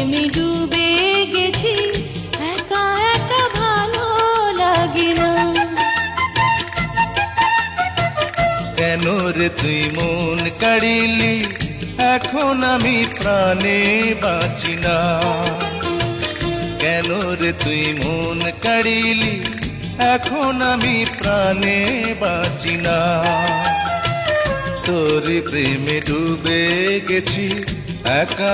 প্রেমে ডুবে গেছি, একা একা ভালো লাগে না। কেন রে তুই মন কাড়িলি, এখন আমি প্রাণে বাঁচি না। কেন রে তুই মন কাড়িলি, এখন আমি প্রাণে বাঁচি না। তোর প্রেমে ডুবে গেছি একা।